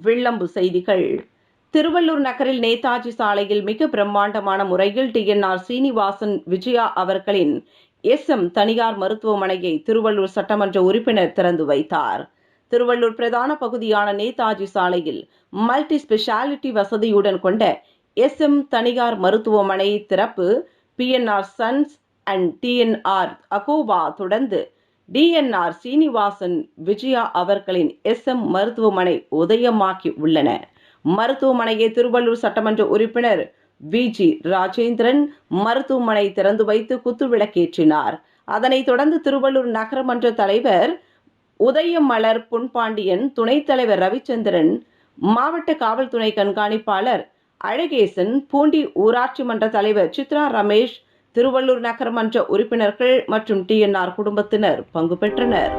வில்லம்பு செய்திகள். திருவள்ளூர் நகரில் நேதாஜி சாலையில் மிக பிரம்மாண்டமான முறையில் டிஎன்ஆர் சீனிவாசன் விஜயா அவர்களின் SM தனியார் மருத்துவமனையை திருவள்ளூர் சட்டமன்ற உறுப்பினர் திறந்து வைத்தார். திருவள்ளூர் பிரதான பகுதியான நேதாஜி சாலையில் மல்டி ஸ்பெஷாலிட்டி வசதியுடன் கொண்ட SM தனியார் மருத்துவமனை திறப்பு PNR சன்ஸ் அண்ட் TNR அகோவா தொடர்ந்து DNR சீனிவாசன் விஜயா அவர்களின் SM மருத்துவமனை உதயமாக்கி உள்ளன. மருத்துவமனையை திருவள்ளூர் சட்டமன்ற உறுப்பினர் VG ராஜேந்திரன் மருத்துவமனை திறந்து வைத்து குத்துவிளக்கேற்றினார். அதனைத் தொடர்ந்து திருவள்ளூர் நகரமன்ற தலைவர் உதயமலர் பொன்பாண்டியன், துணைத் தலைவர் ரவிச்சந்திரன், மாவட்ட காவல்துறை கண்காணிப்பாளர் அழகேசன், பூண்டி ஊராட்சி மன்ற தலைவர் சித்ரா ரமேஷ், திருவள்ளூர் நகரமன்ற உறுப்பினர்கள் மற்றும் TNR குடும்பத்தினர் பங்கு பெற்றனர்.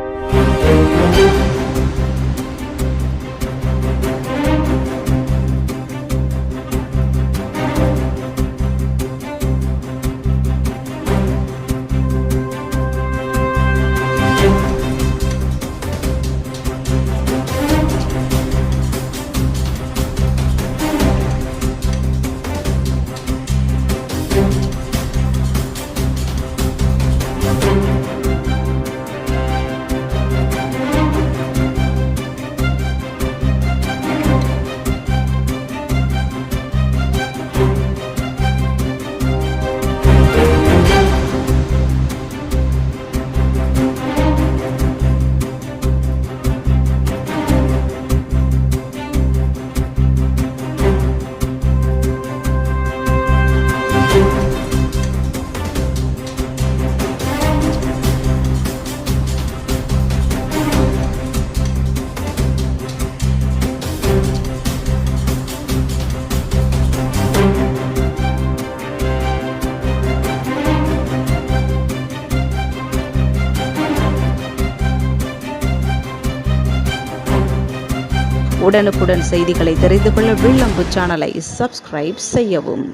உடனுக்குடன் செய்திகளை தெரிந்து கொள்ள வில்லம்பு சேனலை சப்ஸ்கிரைப் செய்யவும்.